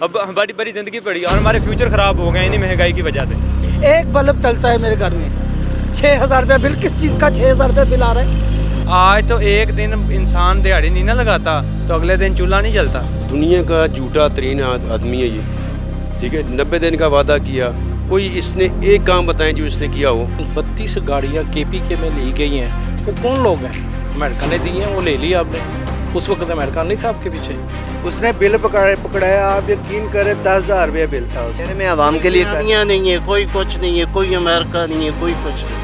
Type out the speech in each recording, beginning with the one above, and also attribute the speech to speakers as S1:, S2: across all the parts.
S1: اب ہماری بڑی زندگی پڑی اور ہمارے فیوچر خراب ہو گئے انہیں مہنگائی کی وجہ سے.
S2: ایک بلب چلتا ہے میرے گھر میں 6,000 روپیہ بل. کس چیز کا 6,000 روپیہ بل آ رہا ہے؟
S3: آج تو ایک دن انسان دیہڑی نہیں نہ لگاتا تو اگلے دن چولہا نہیں جلتا.
S4: دنیا کا جھوٹا ترین آدمی ہے یہ, ٹھیک ہے. 90 دن کا وعدہ کیا, کوئی اس نے ایک کام بتائیں جو اس نے کیا ہو.
S5: 32 گاڑیاں KPK میں لی گئی ہیں, وہ کون لوگ ہیں؟ امریکہ نے دی ہیں, وہ لے لی آپ نے. اس وقت امریکہ نہیں تھا آپ کے پیچھے.
S6: اس نے بل پکڑایا, آپ یقین کریں 10,000 روپیہ بل تھا اس میں عوام کے لیے.
S7: نہیں ہے, کوئی کچھ نہیں ہے, کوئی امریکہ نہیں ہے, کوئی کچھ نہیں.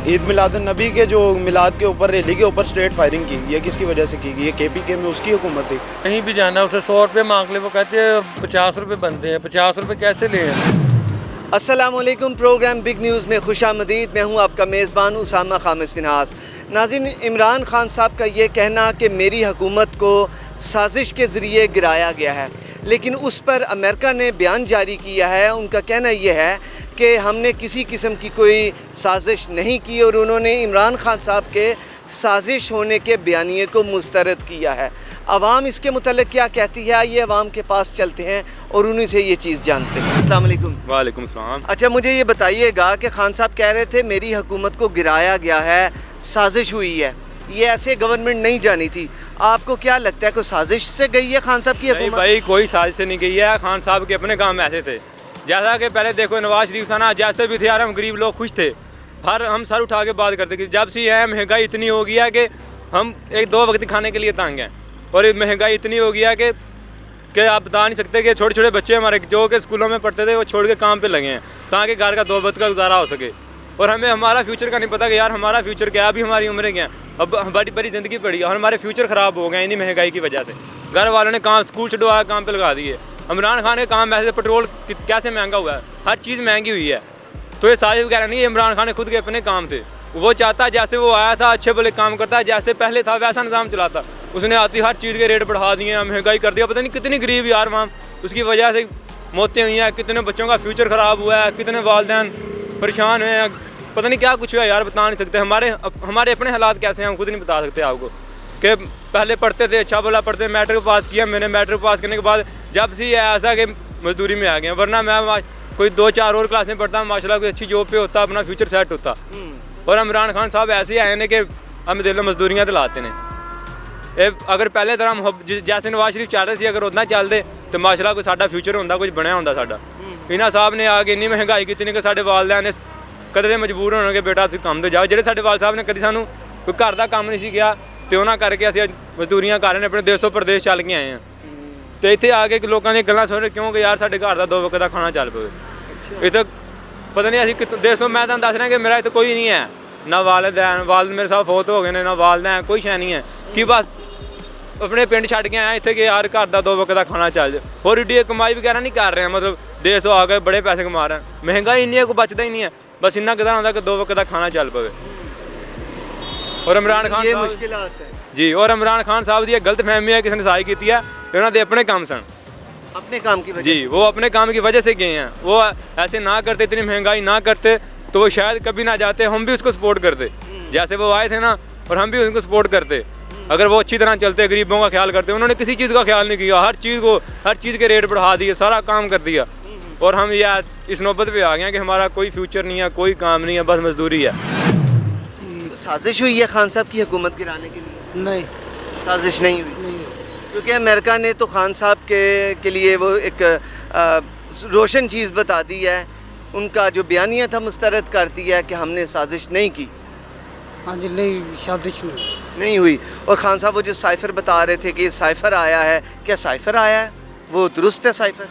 S8: عید میلاد النبی کے جو میلاد کے اوپر ریلی کے اوپر اسٹریٹ فائرنگ کی گئی ہے, کس کی وجہ سے کی گئی ہے؟ KPK میں اس کی حکومت تھی.
S9: کہیں بھی جانا اسے 100 روپے مانگ لے, وہ کہتے ہیں 50 روپے بنتے ہیں, 50 روپے کیسے لے ہیں؟
S6: السلام علیکم. پروگرام بگ نیوز میں خوش آمدید. میں ہوں آپ کا میزبان اسامہ خامس منہاس. ناظرین, عمران خان صاحب کا یہ کہنا کہ میری حکومت کو سازش کے ذریعے گرایا گیا ہے, لیکن اس پر امریکہ نے بیان جاری کیا ہے. ان کا کہنا یہ ہے کہ ہم نے کسی قسم کی کوئی سازش نہیں کی, اور انہوں نے عمران خان صاحب کے سازش ہونے کے بیانیے کو مسترد کیا ہے. عوام اس کے متعلق کیا کہتی ہے, یہ عوام کے پاس چلتے ہیں اور انہیں سے یہ چیز جانتے ہیں. السلام علیکم.
S1: وعلیکم السلام.
S6: اچھا, مجھے یہ بتائیے گا کہ خان صاحب کہہ رہے تھے میری حکومت کو گرایا گیا ہے, سازش ہوئی ہے. یہ ایسے گورنمنٹ نہیں جانی تھی. آپ کو کیا لگتا ہے, کوئی سازش سے گئی ہے خان صاحب کی حکومت؟
S1: بھائی کوئی سازش سے نہیں گئی ہے. خان صاحب کے اپنے کام ایسے تھے, جیسا کہ پہلے دیکھو نواز شریف تھا نا, جیسے بھی تھے یار ہم غریب لوگ خوش تھے, ہم سر اٹھا کے بات کرتے کہ جب سے یہ ہے مہنگائی اتنی ہو گئی ہے کہ ہم 1-2 وقت کھانے کے لیے تانگ ہیں, اور مہنگائی اتنی ہو گیا کہ آپ بتا نہیں سکتے کہ چھوٹے چھوٹے بچے ہمارے جو کہ اسکولوں میں پڑھتے تھے وہ چھوڑ کے کام پہ لگے ہیں تاکہ گھر کا 2 وقت کا گزارا ہو سکے. اور ہمیں ہمارا فیوچر کا نہیں پتہ کہ یار ہمارا فیوچر کیا ہے. ابھی ہماری عمریں کیا ہیں, اب ہماری بڑی زندگی پڑی اور ہمارے فیوچر خراب ہو گئے انہیں مہنگائی کی وجہ سے. گھر والوں نے کام اسکول چھڈوایا, کام پہ لگا دیے. عمران خان کے کام ایسے, پیٹرول کیسے مہنگا ہوا ہے, ہر چیز مہنگی ہوئی ہے. تو یہ سازش وغیرہ نہیں, عمران خان نے خود کے اپنے کام تھے. وہ چاہتا جیسے وہ آیا تھا اچھے بھلے کام کرتا, جیسے پہلے تھا ویسا نظام چلاتا. اس نے آتی ہر چیز کے ریٹ بڑھا دیے ہیں, مہنگائی کر دیا. پتہ نہیں کتنی غریب یار وہاں اس کی وجہ سے موتیں ہوئی ہیں, کتنے بچوں کا فیوچر خراب ہوا ہے, کتنے والدین پریشان ہوئے ہیں, پتہ نہیں کیا کچھ ہوا یار, بتا نہیں سکتے. ہمارے اپنے حالات کیسے ہیں ہم خود نہیں بتا سکتے آپ کو. کہ پہلے پڑھتے تھے, اچھا بھلا پڑھتے, میٹرک پاس کیا میں نے. میٹرک پاس کرنے کے بعد جب سے ایسا کہ مزدوری میں آ گئے, ورنہ میں کوئی 2-4 اور کلاسیں پڑھتا, ماشاء اللہ کوئی اچھی جاب پہ ہوتا, اپنا فیوچر سیٹ ہوتا. اور عمران خان صاحب ایسے ہی آئے ہیں کہ ہم دل مزدوریاں دلاتے ہیں. اگر پہلے طرح ہم جیسے نواز شریف چل رہے سی, اگر اتنا چل دے تو ماشاء اللہ کوئی ساڈا فیوچر ہوتا, کچھ بنیا ہوتا ساڈا. انہاں صاحب نے آ کے اتنی مہنگائی کی کہ سارے والدین نے کدے مجبور ہونا کہ بیٹا تسی کام تے جاؤ. جہے سارے والد صاحب نے کدی سانوں کوئی گھر کا کام نہیں سی کیا, تو انہاں کر کے اسی مزدوریاں کر رہے ہیں, اپنے دیسوں پردیش چل کے آئے ہیں. تو اتنے آ کے لوگوں نے گلاں سن رہے کیوں کہ یار سارے گھر کا 2 وقت کا کھانا چل پے. اتنے پتہ نہیں اسی دیسوں, میں تمہیں دس رہا کہ میرا اتنے کوئی نہیں ہے, نہ والد میرے صاحب فوت ہو گئے نے, نہ والدین, کوئی شے نہیں ہے. کہ بس اپنے پنڈ چھڈ کے آئے اتنے کہ یار گھر کا 2 وقت کا کھانا چل جائے. اور ایڈی کمائی وغیرہ نہیں کر رہے ہیں, مطلب دیسوں آ کے بڑے پیسے کما رہے ہیں. مہنگائی انی کو بچتا ہی نہیں ہے, بس اتنا کدھر ہوتا کہ 2 وقت کا کھانا چل پے. اور عمران خان
S6: یہ مشکلات ہیں
S1: جی, اور عمران خان صاحب کی غلط فہمی ہے کسی نے ظاہر کی ہے, انہوں نے اپنے کام سن
S6: اپنے کام کی وجہ
S1: جی, وہ اپنے کام کی وجہ سے گئے ہیں. وہ ایسے نہ کرتے, اتنی مہنگائی نہ کرتے تو وہ شاید کبھی نہ جاتے, ہم بھی اس کو سپورٹ کرتے. جیسے وہ آئے تھے نا, اور ہم بھی ان کو سپورٹ کرتے. اگر وہ اچھی طرح چلتے, غریبوں کا خیال کرتے. انہوں نے کسی چیز کا خیال نہیں کیا, ہر چیز کے ریٹ بڑھا دیے, سارا کام کر دیا. اور ہم یہ اس نوبت پہ آ گئے ہیں کہ ہمارا کوئی فیوچر نہیں ہے, کوئی کام نہیں ہے, بس مزدوری ہے.
S6: سازش ہوئی ہے خان صاحب کی حکومت گرانے کے لیے؟
S2: نہیں,
S6: سازش نہیں ہوئی, کیونکہ امریکہ نے تو خان صاحب کے لیے وہ ایک روشن چیز بتا دی ہے. ان کا جو بیانیہ تھا مسترد کر دیا ہے کہ ہم نے سازش نہیں کی.
S2: ہاں جی, نہیں, سازش
S6: نہیں ہوئی. اور خان صاحب وہ جو سائفر بتا رہے تھے کہ یہ سائفر آیا ہے, کیا سائفر آیا ہے, وہ درست ہے سائفر؟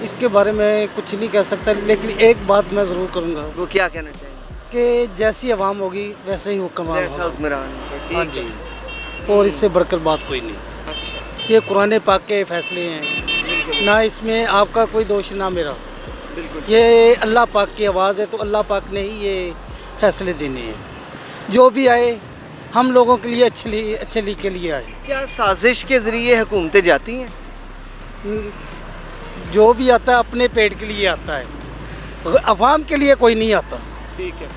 S2: اس کے بارے میں کچھ نہیں کہہ سکتا, لیکن ایک بات میں ضرور کروں گا.
S6: وہ کیا کہنا چاہیں گے؟
S2: کہ جیسی عوام ہوگی ویسے ہی حکمران
S6: جیسا حکمران.
S2: ہاں جی, اور اس سے بڑھ کر بات کوئی نہیں.
S6: اچھا,
S2: یہ قرآن پاک کے فیصلے ہیں, نہ اس میں آپ کا کوئی دوش نہ میرا.
S6: بالکل,
S2: یہ اللہ پاک کی آواز ہے, تو اللہ پاک نے ہی یہ فیصلے دینے ہیں. جو بھی آئے ہم لوگوں کے لیے اچھے کے لیے آئے.
S6: کیا سازش کے ذریعے حکومتیں جاتی ہیں؟
S2: جو بھی آتا ہے اپنے پیٹ کے لیے آتا ہے, عوام کے لیے کوئی نہیں آتا.
S6: ٹھیک ہے,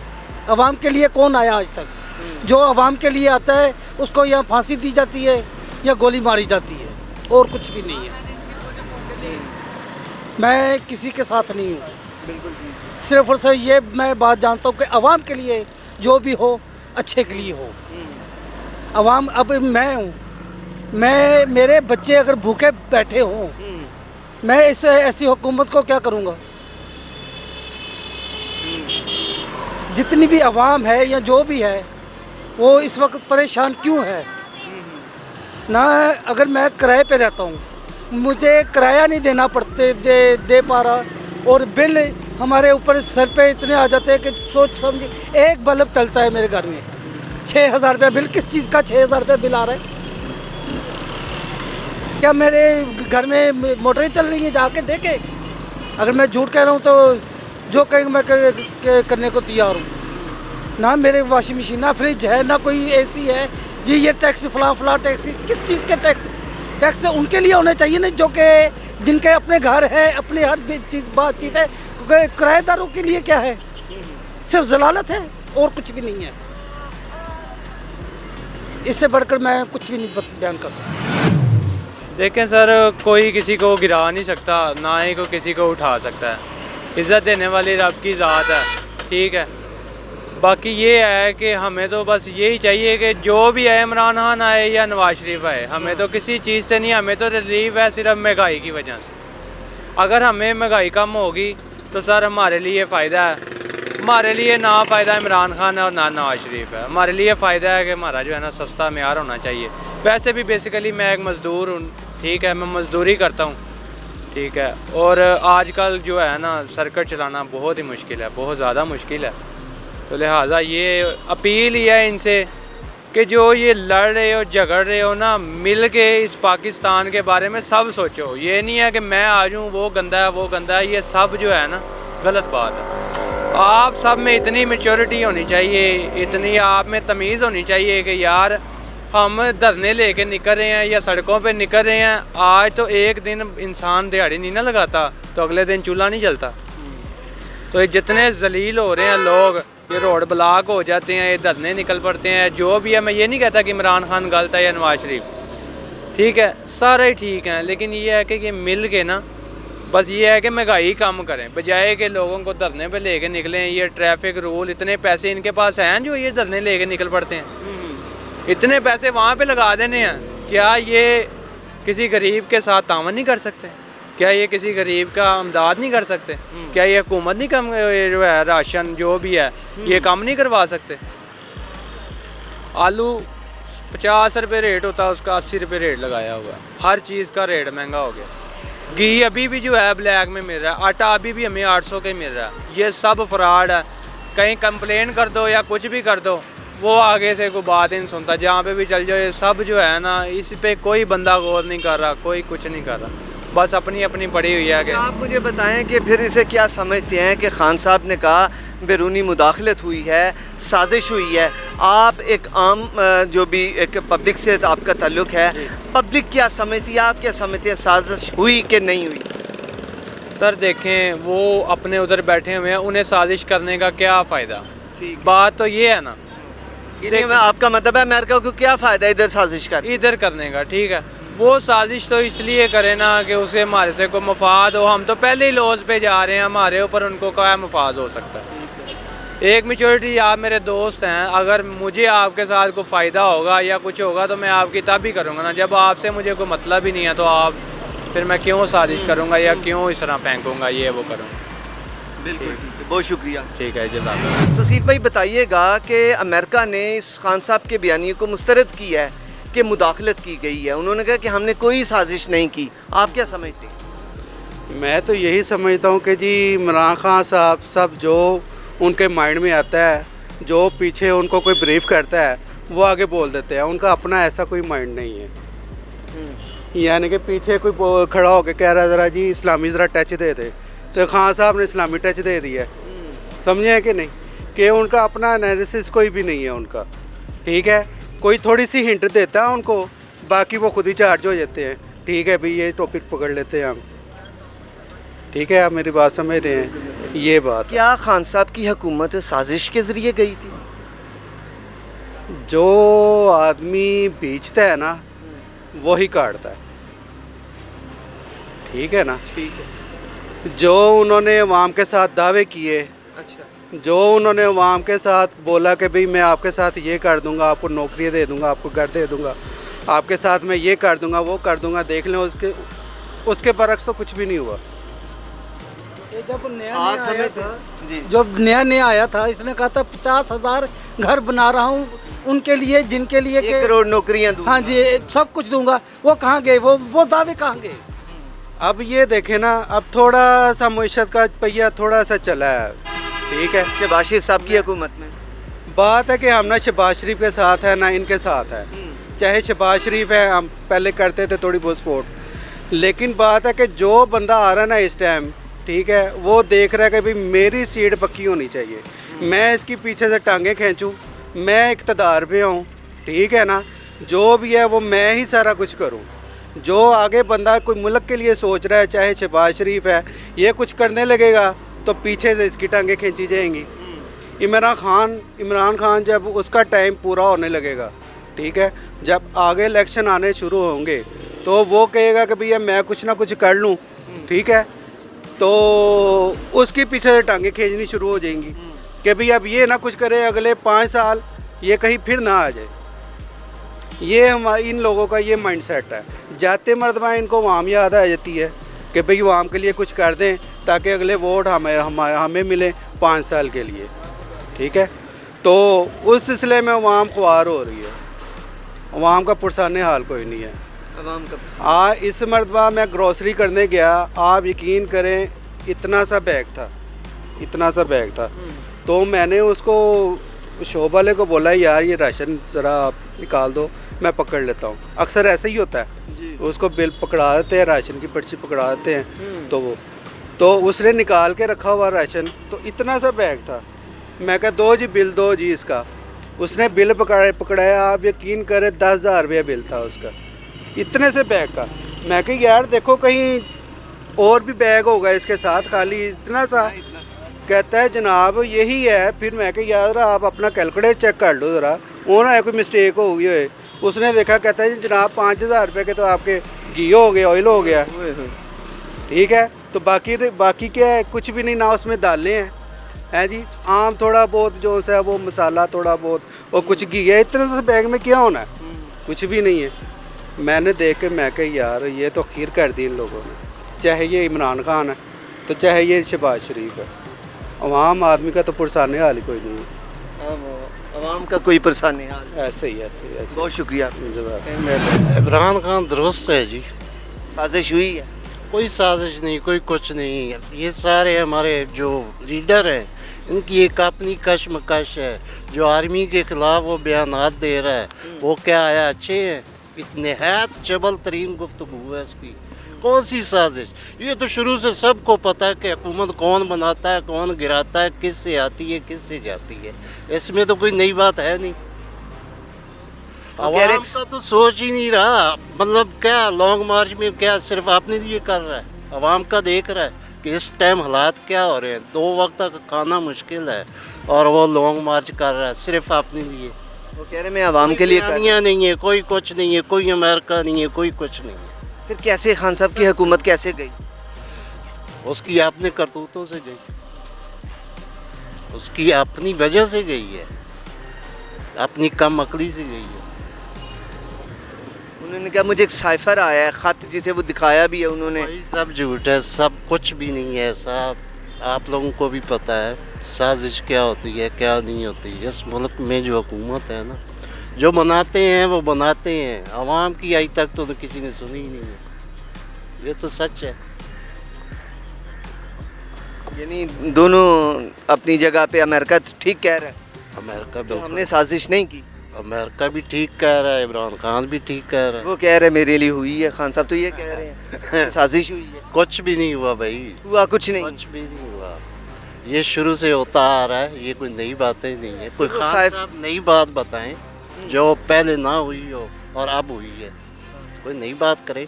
S2: عوام کے لیے کون آیا آج تک؟ جو عوام کے لیے آتا ہے اس کو یا پھانسی دی جاتی ہے یا گولی ماری جاتی ہے, اور کچھ بھی نہیں ہے. मैं किसी के साथ नहीं हूँ। सिर्फ और सिर्फ ये मैं बात जानता हूँ कि अवाम के लिए जो भी हो अच्छे के लिए हो। अवाम अब मैं हूँ, मैं मेरे बच्चे अगर भूखे बैठे हों, मैं ऐसी हुकूमत को क्या करूँगा? जितनी भी अवाम है या जो भी है वो इस वक्त परेशान क्यों है ना? अगर मैं किराए पे रहता हूँ, मुझे किराया नहीं देना दे पा रहा, और बिल हमारे ऊपर सर पे इतने आ जाते हैं कि सोच समझिए एक बल्ब चलता है मेरे घर में 6,000 रुपये बिल। किस चीज़ का 6,000 रुपये बिल आ रहा है? क्या मेरे घर में मोटरें चल रही हैं? जाके देखे। अगर मैं झूठ कह रहा हूँ तो जो कहेंगे मैं करने को तैयार हूँ। ना मेरे वॉशिंग मशीन, ना फ्रिज है, ना कोई एसी है जी। ये टैक्स फला टैक्स, किस चीज़ के टैक्स तो उनके लिए होने चाहिए ना जो कि जिनके अपने घर है, अपने हर चीज़ बातचीत है। क्योंकि किराएदारों के लिए क्या है? सिर्फ जलालत है और कुछ भी नहीं है। इससे बढ़कर मैं कुछ भी नहीं बयान कर सकता।
S3: देखें सर, कोई किसी को गिरा नहीं सकता, ना ही कोई किसी को उठा सकता है। इज़्ज़त देने वाली रब की ज़ात है, ठीक है। बाकी ये है कि हमें तो बस यही चाहिए कि जो भी है, इमरान खान आए या नवाज शरीफ आए, हमें तो किसी चीज़ से नहीं, हमें तो रिलीफ है सिर्फ महंगाई की वजह से। अगर हमें महंगाई कम होगी तो सर हमारे लिए फ़ायदा है। हमारे लिए ना फ़ायदा इमरान खान है और ना नवाज शरीफ है। हमारे लिए फ़ायदा है कि हमारा जो है ना सस्ता मेयार होना चाहिए। वैसे भी बेसिकली मैं एक मज़दूर हूँ, ठीक है, मैं मज़दूरी करता हूँ, ठीक है। और आजकल जो है ना सर्कट चलाना बहुत ही मुश्किल है, बहुत ज़्यादा मुश्किल है। तो लिहाजा ये अपील ही है इनसे कि जो ये लड़ रहे हो, झगड़ रहे हो ना, मिल के इस पाकिस्तान के बारे में सब सोचो। ये नहीं है कि मैं आ जाऊँ वो गंदा है वो गंदा है, ये सब जो है ना गलत बात है। आप सब में इतनी मैच्योरिटी होनी चाहिए, इतनी आप में तमीज़ होनी चाहिए कि यार हम धरने लेके निकल रहे हैं या सड़कों पे निकल रहे हैं। आज तो एक दिन इंसान दिहाड़ी नहीं ना लगाता तो अगले दिन चूल्हा नहीं जलता। तो ये जितने जलील हो रहे हैं लोग, ये रोड ब्लॉक हो जाते हैं, ये धरने निकल पड़ते हैं, जो भी है। मैं ये नहीं कहता कि इमरान खान गलत है या नवाज शरीफ, ठीक है, सारे ठीक हैं। लेकिन ये है कि ये मिल के ना बस ये है कि महंगाई कम करें, बजाय कि लोगों को धरने पे लेके निकलें। ये ट्रैफिक रूल, इतने पैसे इनके पास हैं जो ये धरने लेके निकल पड़ते हैं। इतने पैसे वहाँ पे लगा देने हैं। क्या ये किसी गरीब के साथ तावन नहीं कर सकते? क्या ये किसी गरीब का इमदाद नहीं कर सकते? क्या ये हुकूमत नहीं कम जो है राशन जो भी है ये कम नहीं करवा सकते? आलू 50 रुपये रेट होता है, उसका 80 रुपये रेट लगाया हुआ है। हर चीज़ का रेट महंगा हो गया। घी अभी भी जो है ब्लैक में मिल रहा है, आटा अभी भी हमें 800 के मिल रहा है। ये सब फ्रॉड है। कहीं कंप्लेन कर दो या कुछ भी कर दो, वो आगे से कोई बात ही नहीं सुनता। जहाँ पे भी चल जाओ, ये सब जो है ना, इस पे कोई बंदा गौर नहीं कर रहा, कोई कुछ नहीं कर रहा, बस अपनी अपनी पड़ी हुई है। कि
S6: आप मुझे बताएं कि फिर इसे क्या समझते हैं कि खान साहब ने कहा बैरूनी मुदाखलत हुई है, साजिश हुई है। आप एक आम जो भी एक पब्लिक से आपका ताल्लुक़ है, पब्लिक क्या समझती है, आप क्या समझते हैं, साजिश हुई कि नहीं हुई?
S3: सर देखें, वो अपने उधर बैठे हुए हैं, उन्हें साजिश करने का क्या फ़ायदा? बात तो ये है ना,
S6: आपका मतलब है अमेरिका को क्या फ़ायदा इधर साजिश
S3: इधर करने का, ठीक है। वो साजिश तो इसलिए करे ना कि उसे हमारे से कोई मफाद हो। हम तो पहले ही लॉस पे जा रहे हैं, हमारे ऊपर उनको क्या मफाद हो सकता है? एक मैच्योरिटी, आप मेरे दोस्त हैं, अगर मुझे आपके साथ कोई फ़ायदा होगा या कुछ होगा तो मैं आपकी तब ही करूँगा ना। जब आपसे मुझे कोई मतलब ही नहीं है तो आप फिर मैं क्यों साजिश करूँगा या क्यों इस तरह फेंकूँगा, ये वो करूँगा।
S6: बिल्कुल ठीक है, बहुत शुक्रिया।
S3: ठीक है, जज़ाक।
S6: तो सीफ भाई बताइएगा कि अमेरिका ने इस खान साहब के बयानी को मुस्तरद किया है कि मुदाखलत की गई है। उन्होंने कहा कि हमने कोई साजिश नहीं की। आप क्या समझते हैं?
S7: मैं तो यही समझता हूँ कि जी इमरान खान साहब सब जो उनके माइंड में आता है, जो पीछे उनको कोई ब्रीफ करता है, वो आगे बोल देते हैं। उनका अपना ऐसा कोई माइंड नहीं है। यानी कि पीछे कोई खड़ा होकर कह रहा है ज़रा जी इस्लामी ज़रा टच दे दे, तो खान साहब ने इस्लामी टच दे दिया। समझे हैं कि नहीं? कि उनका अपना एनालिसिस कोई भी नहीं है उनका, ठीक है। कोई थोड़ी सी हिंट देता है उनको, बाकी वो खुद ही चार्ज हो जाते हैं। ठीक है भाई, ये टॉपिक पकड़ लेते हैं हम, ठीक है। आप मेरी बात समझ रहे हैं? ये बात
S6: क्या खान साहब की हुकूमत साजिश के ज़रिए गई थी?
S7: जो आदमी बेचता है ना वही काटता है, ठीक है ना।
S6: ठीक है।
S7: जो उन्होंने अवाम के साथ दावे किए,
S6: अच्छा,
S7: जो उन्होंने अवाम के साथ बोला कि भाई मैं आपके साथ ये कर दूंगा, आपको नौकरी दे दूंगा, आपको घर दे दूंगा, आपके साथ मैं ये कर दूंगा, वो कर दूंगा, देख लें उसके बरक्स तो कुछ भी नहीं हुआ।
S2: ये जब नया
S6: आज
S2: नया आया
S6: हमें
S2: था,
S6: जी
S2: जब नया आया था, इसने कहा था 50,000 घर बना रहा हूँ उनके लिए जिनके लिए
S6: 1 करोड़ नौकरियां दूंगा।
S2: हाँ जी सब कुछ दूंगा। वो कहाँ गए? वो दावे कहाँ गए?
S7: अब ये देखें ना, अब थोड़ा सा मुइशत का पहिया थोड़ा सा चला है, ठीक है।
S6: शहबाज शरीफ साहब की हुकूमत में
S7: बात है कि हम ना शहबाज शरीफ के साथ है ना इनके साथ है, चाहे शहबाज शरीफ है, हम पहले करते थे थोड़ी बहुत सपोर्ट, लेकिन बात है कि जो बंदा आ रहा है ना इस टाइम, ठीक है, वो देख रहा है कि भाई मेरी सीट पक्की होनी चाहिए, मैं इसकी पीछे से टांगें खींचूं, मैं इक़्तिदार पे हूँ, ठीक है ना, जो भी है वो मैं ही सारा कुछ करूँ। जो आगे बंदा कोई मुल्क के लिए सोच रहा है, चाहे शहबाज शरीफ है, ये कुछ करने लगेगा तो पीछे से इसकी टांगें खींची जाएंगी। इमरान खान जब उसका टाइम पूरा होने लगेगा, ठीक है, जब आगे इलेक्शन आने शुरू होंगे तो वो कहेगा कि भैया मैं कुछ ना कुछ कर लूँ, ठीक है, तो उसकी पीछे से टांगें खींचनी शुरू हो जाएंगी कि भाई अब ये ना कुछ करे, अगले 5 साल ये कहीं फिर ना आ जाए। ये इन लोगों का ये माइंडसेट है। जाते मर्तबा इनको अवाम याद आ जाती है कि भाई अवाम के लिए कुछ कर दें ताकि अगले वोट हमें मिले 5 साल के लिए, ठीक है। तो उस सिलसिले में अवाम ख्वार हो रही है, अवाम का पुरसाने हाल कोई नहीं है।
S6: अवाम का
S7: इस मर्तबा मैं ग्रोसरी करने गया, आप यकीन करें इतना सा बैग था, तो मैंने उसको शॉप वाले को बोला यार ये राशन ज़रा आप निकाल दो, मैं पकड़ लेता हूँ। अक्सर ऐसे ही होता है, उसको बिल पकड़ा देते हैं, राशन की पर्ची पकड़ा देते हैं, तो उसने निकाल के रखा हुआ राशन, तो इतना सा बैग था। मैं कहा दो जी बिल दो जी इसका, उसने बिल पकड़ाया, आप यकीन करें 10,000 रुपया बिल था उसका, इतने से बैग का। मैं कहा यार देखो कहीं और भी बैग होगा इसके साथ खाली इतना सा। कहता है जनाब यही है। फिर मैं कहा यार आप अपना कैलकुलेटर चेक कर लो ज़रा, वो ना है कोई मिस्टेक हो गई है। उसने देखा, कहता है जनाब 5,000 रुपये के तो आपके घी हो गया, ऑयल हो गया, ठीक है, तो बाकी क्या है, कुछ भी नहीं, ना उसमें दालें हैं जी, आम थोड़ा बहुत जो सा है वो मसाला थोड़ा बहुत और कुछ घी है, इतने से बैग में क्या होना है, कुछ भी नहीं है। मैंने देख के मैं कहा यार ये तो खीर कर दी इन लोगों ने, चाहे ये इमरान खान है तो चाहे ये शहबाज शरीफ है। आवाम आदमी का तो पुरसाने हाल ही कोई नहीं है,
S6: अवाम का कोई परेशानी हाल।
S7: ऐसे ही।
S6: बहुत शुक्रिया।
S10: इमरान खान दुरुस्त है जी,
S6: साजिश हुई है?
S10: कोई साजिश नहीं, कोई कुछ नहीं। ये सारे हमारे जो लीडर हैं इनकी एक अपनी कशमकश है। जो आर्मी के ख़िलाफ़ वो बयानात दे रहा है वो क्या है, अच्छे हैं? नहायत चबल तरीन गुफ्तगू है इसकी। कौन सी साजिश? ये तो शुरू से सबको पता है कि हुकूमत कौन बनाता है, कौन गिराता है, किस से आती है, किस से जाती है। इसमें तो कोई नई बात है नहीं। अवाम का तो सोच ही नहीं रहा, मतलब क्या लॉन्ग मार्च में क्या सिर्फ अपने लिए कर रहा है, अवाम का देख रहा है कि इस टाइम हालात क्या हो रहे हैं, 2 वक्त तक खाना मुश्किल है और वो लॉन्ग मार्च कर रहा है सिर्फ अपने लिए।
S6: वो कह रहे मैं अवाम के लिए
S10: नहीं है, कोई कुछ नहीं है, कोई अमेरिका नहीं है, कोई कुछ नहीं है।
S6: फिर कैसे खान साहब की हुकूमत कैसे गई?
S10: उसकी अपने करतूतों से गई, उसकी अपनी वजह से गई है, अपनी कम अकली से गई है।
S6: उन्होंने कहा मुझे एक साइफर आया है ख़त जिसे वो दिखाया भी है उन्होंने।
S10: सब झूठ है, सब कुछ भी नहीं है साहब। आप लोगों को भी पता है साजिश क्या होती है क्या नहीं होती। इस मुल्क में जो हुकूमत है ना, जो बनाते हैं वो बनाते हैं, आवाम की आज तक तो किसी ने सुनी ही नहीं है। ये तो सच है।
S6: यानी दोनों अपनी जगह पे अमेरिका ठीक कह रहा है,
S10: अमेरिका
S6: तो हमने साजिश नहीं की।
S10: अमेरिका भी ठीक कह रहा है, इमरान खान भी ठीक कह रहा है।
S6: वो कह रहे मेरे लिए हुई है, खान साहब तो ये कह रहे हैं साजिश हुई है।
S10: कुछ भी नहीं हुआ भाई,
S6: हुआ कुछ नहीं,
S10: कुछ भी नहीं हुआ। ये शुरू से होता आ रहा है, ये कोई नई बातें नहीं है। कोई खान साहब नई बात बताएं जो पहले ना हुई हो और अब हुई है, कोई नई बात करे,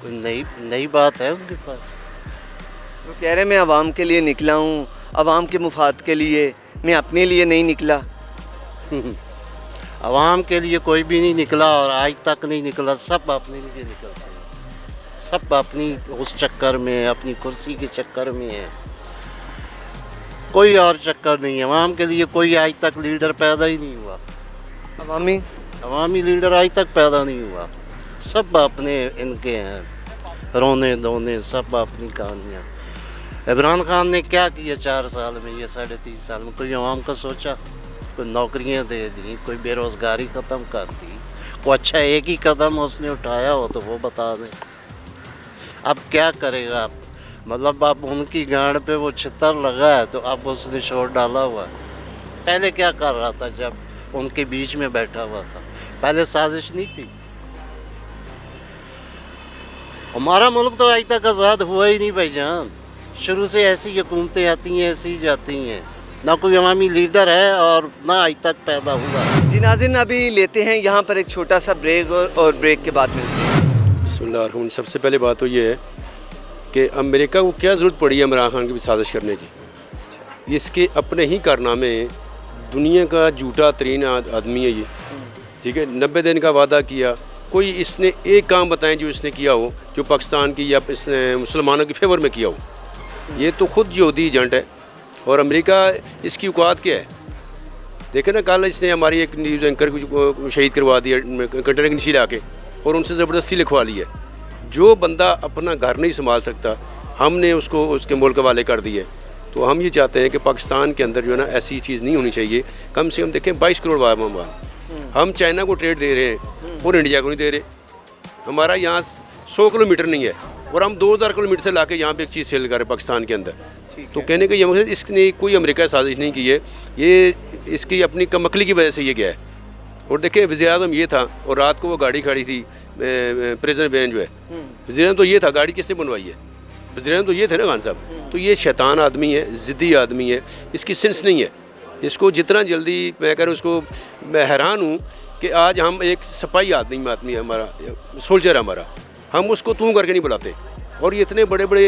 S10: कोई नई बात है उनके पास।
S6: वो कह रहे मैं आवाम के लिए निकला हूँ, आवाम के मुफाद के लिए, मैं अपने लिए नहीं निकला।
S10: आवाम के लिए कोई भी नहीं निकला और आज तक नहीं निकला, सब अपने लिए निकलते हैं, सब अपनी उस चक्कर में, अपनी कुर्सी के चक्कर में है, कोई और चक्कर नहीं है। अवाम के लिए कोई आज तक लीडर पैदा ही नहीं हुआ, अवामी लीडर आज तक पैदा नहीं हुआ। सब अपने इनके हैं, रोने धोने सब अपनी कहानियाँ। इमरान खान ने क्या किया 4 साल में, ये 3.5 साल में? कोई अवाम का सोचा? कोई नौकरियां दे दी, कोई बेरोज़गारी ख़त्म कर दी, कोई अच्छा एक ही कदम उसने उठाया हो तो वो बता दें। अब क्या करेगा? मतलब अब उनकी गांड पे वो छितर लगा है तो अब उसने शोर डाला हुआ है। पहले क्या कर रहा था जब उनके बीच में बैठा हुआ था? पहले साजिश नहीं थी? हमारा मुल्क तो आज तक आज़ाद हुआ ही नहीं भाईजान। शुरू से ऐसी हुकूमतें आती हैं, ऐसी जाती हैं, ना कोई अवामी लीडर है और ना आज तक पैदा हुआ।
S6: जी नाज़रीन, अभी लेते हैं यहाँ पर एक छोटा सा ब्रेक और ब्रेक के बाद मिलते हैं।
S4: बिस्मिल्लाह। सबसे पहले बात तो ये है कि अमेरिका को क्या ज़रूरत पड़ी है इमरान खान की भी साजिश करने की? इसके अपने ही कारनामे, दुनिया का झूठा तरीन आदमी है ये, ठीक है। 90 दिन का वादा किया, कोई इसने एक काम बताएं जो इसने किया हो जो पाकिस्तान की या इसने मुसलमानों के फेवर में किया हो। ये तो खुद यहूदी एजेंट है और अमेरिका इसकी औकात क्या है? देखें ना, कल इसने हमारी एक न्यूज़ एंकर को शहीद करवा दिया कंटेनर के नीचे ला के और उनसे ज़बरदस्ती लिखवा ली है। जो बंदा अपना घर नहीं संभाल सकता हमने उसको उसके मुल्क वाले कर दिए। तो हम ये चाहते हैं कि पाकिस्तान के अंदर जो है ना ऐसी चीज़ नहीं होनी चाहिए। कम से कम देखें 22 करोड़ वाहन हम चाइना को ट्रेड दे रहे हैं और इंडिया को नहीं दे रहे। हमारा यहाँ 100 किलोमीटर नहीं है और हम 2000 किलोमीटर से लाके यहाँ पे एक चीज़ सेल कर रहे हैं पाकिस्तान के अंदर। तो कहने का ये मकसद, इसने कोई अमेरिका साजिश नहीं की है, ये इसकी अपनी कमकली की वजह से ये गया है। और देखिए वज़ीर-ए-आज़म ये था और रात को वो गाड़ी खड़ी थी प्रेसिडेंट वैन जो है, वज़ीर-ए-आज़म तो ये था, गाड़ी किसने बनवाई है? वज़ीर-ए-आज़म तो ये थे ना खान साहब। तो ये शैतान आदमी है, ज़िद्दी आदमी है, इसकी सेंस नहीं है। इसको जितना जल्दी मैं कह रहा हूँ, उसको मैं हैरान हूँ कि आज हम एक सिपाही आदमी है हमारा, सोल्जर हमारा, हम उसको तू करके नहीं बुलाते। और ये इतने बड़े बड़े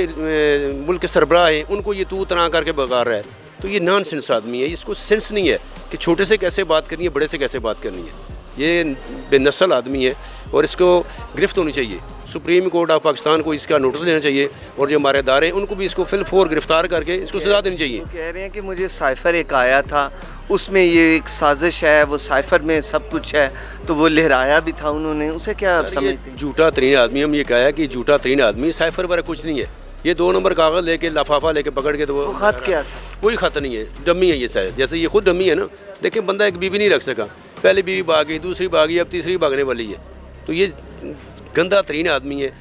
S4: मुल्क के सरबराह हैं, उनको ये तू तना करके बगा रहा है। तो ये नॉन सेंस आदमी है, इसको सेंस नहीं है कि छोटे से कैसे बात करनी है, बड़े से कैसे बात करनी है। ये बेनस्ल आदमी है और इसको गिरफ्त होनी चाहिए। सुप्रीम कोर्ट ऑफ पाकिस्तान को इसका नोटिस लेना चाहिए और जो हमारे अदारे हैं उनको भी इसको फिलफोर गिरफ्तार करके इसको सजा देनी चाहिए।
S6: कह रहे हैं कि मुझे साइफर एक आया था, उसमें ये एक साजिश है, वो साइफर में सब कुछ है, तो वो लहराया भी था उन्होंने, उसे क्या समझते हैं?
S4: झूठा तरीन आदमी, हम ये कहा है कि झूठा तरीन आदमी, साइफर वगैरह कुछ नहीं है। ये 2 नंबर कागज़ लेके लफाफा लेके पकड़ के, तो वो
S6: खत क्या था?
S4: कोई खत नहीं है, डमी है ये शायद, जैसे ये खुद डमी है ना। देखिए बंदा एक बीवी नहीं रख सका, पहले बीवी भाग गई, दूसरी भागी, अब तीसरी भागने वाली है। तो ये गंदा तरीन आदमी है,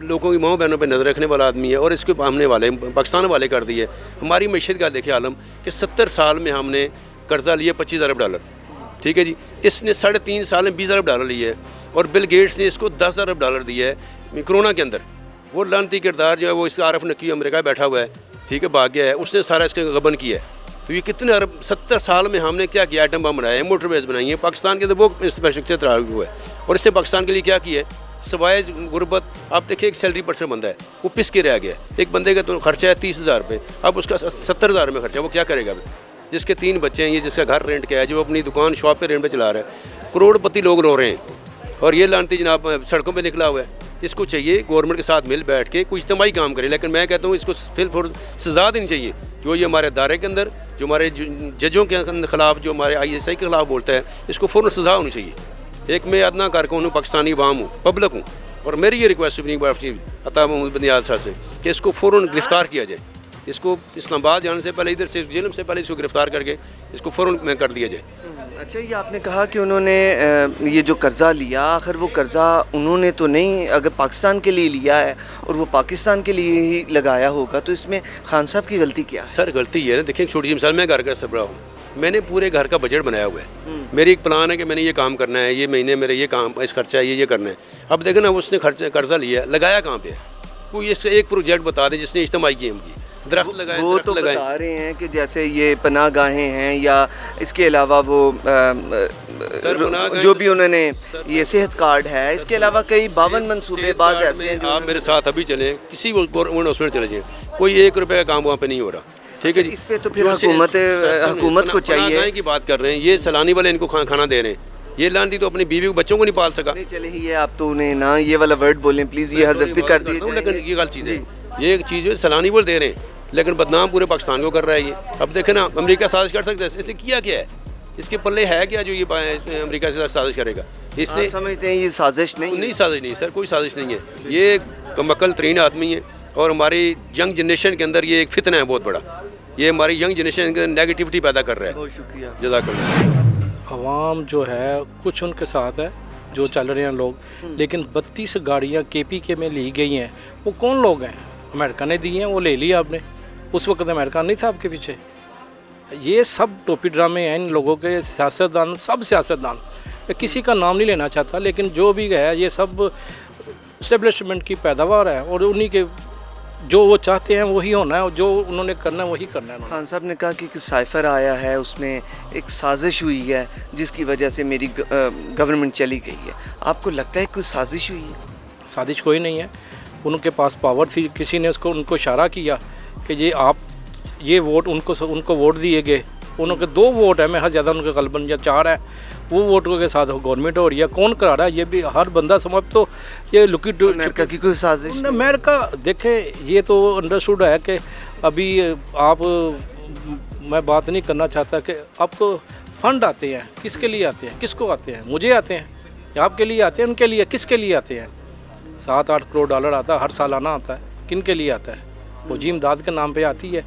S4: लोगों की माँ बहनों पे नज़र रखने वाला आदमी है और इसके हमने वाले पाकिस्तान वाले कर दिए। हमारी मैशत का देखिए आलम कि 70 साल में हमने कर्जा लिया $25 अरब, ठीक है जी। इसने 3.5 साल में $20 अरब लिए है और बिल गेट्स ने इसको $10 अरब दिया है कोरोना के अंदर। वो लानती किरदार जो है वो इसका आरफ नकी अमेरिका बैठा हुआ है, ठीक है, भाग गया है, उसने सारा इसका गबन किया है। तो ये कितने अरब, 70 साल में हमने क्या किया? आइटम बम बनाए हैं, मोटरवेज बनाई है पाकिस्तान के अंदर, वो इंफ्रास्ट्रक्चर तैयार हुआ है। और इससे पाकिस्तान के लिए क्या किया है? सवाए गुर्बत, आप देखिए एक सैलरी पर्सन बंदा है, वो पिस के रह गया। एक बंदे का तो खर्चा है 30,000 रुपये, अब उसका 70,000 में खर्चा, वो क्या करेगा? जिसके 3 बच्चे हैं, ये जिसका घर रेंट किया है, जो अपनी दुकान शॉप पे रेंट पे चला रहा है, करोड़पति लोग रो रहे हैं और ये लानती जनाब सड़कों पे निकला हुआ है। इसको चाहिए गवर्नमेंट के साथ मिल बैठ के कुछ इज्तिमाई काम करे। लेकिन मैं कहता हूँ इसको फिल सज़ा देनी चाहिए। जो ये हमारे अदारे के अंदर, जो हमारे जजों के ख़िलाफ़, जो हमारे ISI के ख़िलाफ़ बोलता है, इसको फ़ौरन सज़ा होनी चाहिए। एक मैं अदना कारकुन हूँ, पाकिस्तानी वाम हूँ, पब्लिक हूँ, और मेरी ये रिक्वेस्ट सुप्रीम कोर्ट चीफ अता महमूद बंदियाल साहब से कि इसको फ़ौरन गिरफ़्तार किया जाए। इसको इस्लामाबाद जाने से पहले, इधर से जेल से पहले इसको गिरफ़्तार करके इसको फ़ौरन कर दिया जाए।
S6: अच्छा, ये आपने कहा कि उन्होंने ये जो कर्ज़ा लिया, आखिर वो कर्ज़ा उन्होंने तो नहीं, अगर पाकिस्तान के लिए लिया है और वो पाकिस्तान के लिए ही लगाया होगा, तो इसमें खान साहब की गलती क्या है?
S4: सर गलती ये है ना, देखिए छोटी सी मिसाल, मैं घर का सरबराह हूँ, मैंने पूरे घर का बजट बनाया हुआ है। मेरी एक प्लान है कि मैंने ये काम करना है, ये महीने मेरे ये काम, इस खर्चा है, ये करना है। अब देखें ना, उसने कर्जा लिया, लगाया कहाँ पे है? वो ये एक प्रोजेक्ट बता दें जिसने इज्तिमाई गेम की, दरख्त लगाए,
S6: वो तो बता रहे हैं कि जैसे ये पनाह गाहें हैं, या इसके अलावा वो जो भी उन्होंने ये सेहत कार्ड है, इसके अलावा कई 52 मनसूबे बाज़ ऐसे हैं।
S4: आप मेरे साथ अभी चलें, किसी गवर्नमेंट हॉस्पिटल चले जाएँ, कोई 1 रुपये का काम वहाँ पे नहीं हो रहा, ठीक है जी।
S6: इस पे तो फिर हुकूमत को चाहिए।
S4: की बात कर रहे हैं, ये सलानी वाले इनको खाना दे रहे हैं, یہ لانتی تو اپنی بیوی کو بچوں کو نہیں پال سکا.
S6: نہیں چلے یہ آپ تو انہیں نا یہ والا ورڈ بولیں پلیز, یہ حذف بھی کر دیجیے.
S4: لیکن یہ غلط چیز ہے, یہ ایک چیز ہے سلانی بول دے رہے ہیں لیکن بدنام پورے پاکستان کو کر رہا ہے یہ. اب دیکھیں نا امریکہ سازش کر سکتا ہے, اس نے کیا کیا ہے, اس کے پلے ہے کیا جو یہ امریکہ سے سازش کرے گا. اس نے
S6: سمجھتے ہیں یہ سازش نہیں
S4: سازش نہیں سر, کوئی سازش نہیں ہے. یہ کمکل ترین آدمی ہے اور ہماری ینگ جنریشن کے اندر یہ ایک فتنہ ہے بہت بڑا. یہ ہماری ینگ جنریشن کے اندر نیگیٹیوٹی پیدا کر رہا ہے.
S6: بہت شکریہ.
S4: جزاک اللہ.
S5: عوام جو ہے کچھ ان کے ساتھ ہے جو چل رہے ہیں لوگ, لیکن 32 گاڑیاں KPK میں لی گئی ہیں, وہ کون لوگ ہیں؟ امریکہ نے دی ہیں, وہ لے لی آپ نے. اس وقت امریکہ نہیں تھا آپ کے پیچھے. یہ سب ٹوپی ڈرامے ہیں ان لوگوں کے, سیاستدان, سب سیاستدان. کسی کا نام نہیں لینا چاہتا لیکن جو بھی ہے یہ سب اسٹیبلشمنٹ کی پیداوار ہے اور انہی کے جو وہ چاہتے ہیں وہی ہونا ہے, اور جو انہوں نے کرنا ہے وہی کرنا ہے.
S6: خان صاحب نے کہا کہ ایک سائفر آیا ہے, اس میں ایک سازش ہوئی ہے جس کی وجہ سے میری گورنمنٹ چلی گئی ہے. آپ کو لگتا ہے کوئی سازش ہوئی ہے؟
S5: سازش کوئی نہیں ہے. ان کے پاس پاور تھی, کسی نے ان کو اشارہ کیا کہ یہ آپ یہ ووٹ ان کو ووٹ دیے گئے. انہوں کے 2 ووٹ ہیں, میں حد زیادہ ان کے غالباً یا 4 ہے, وہ ووٹوں کے ساتھ گورنمنٹ ہو رہی ہے. کون کرا رہا ہے یہ بھی ہر بندہ سمجھ. تو یہ لکی
S6: امریکہ کی کوئی سازش؟
S5: امریکہ دیکھیں یہ تو انڈرسٹوڈ ہے کہ ابھی آپ, میں بات نہیں کرنا چاہتا کہ آپ کو فنڈ آتے ہیں, کس کے لیے آتے ہیں, کس کو آتے ہیں؟ مجھے آتے ہیں, آپ کے لیے آتے ہیں, ان کے لیے, کس کے لیے آتے ہیں؟ 7-8 کروڑ ڈالر آتا ہے ہر سالانہ آتا ہے. کن کے لیے آتا ہے؟ فوجی امداد کے نام پہ آتی ہے.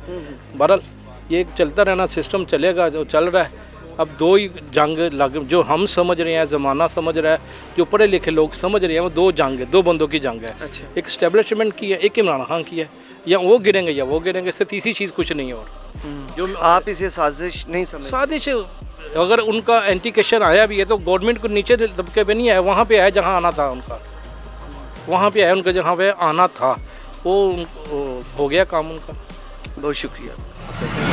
S5: بہرحال یہ چلتا رہنا, سسٹم چلے گا جو چل رہا ہے. اب 2 ہی جنگ لگ, جو ہم سمجھ رہے ہیں, زمانہ سمجھ رہا ہے, جو پڑھے لکھے لوگ سمجھ رہے ہیں, وہ 2 جنگ ہے, 2 بندوں کی جنگ ہے. ایک اسٹیبلشمنٹ کی ہے, ایک عمران خان کی ہے. یا وہ گریں گے یا وہ گریں گے, اس سے تیسری چیز کچھ نہیں ہے. اور
S6: جو آپ اسے سازش نہیں سمجھتے؟
S5: سازش اگر ان کا انٹیکیشن آیا بھی ہے تو گورنمنٹ کو نیچے طبقے پہ نہیں آیا, وہاں پہ آیا جہاں آنا تھا ان کا, وہاں پہ آیا ان کا جہاں پہ آنا تھا, وہ ہو گیا کام ان کا.
S6: بہت شکریہ.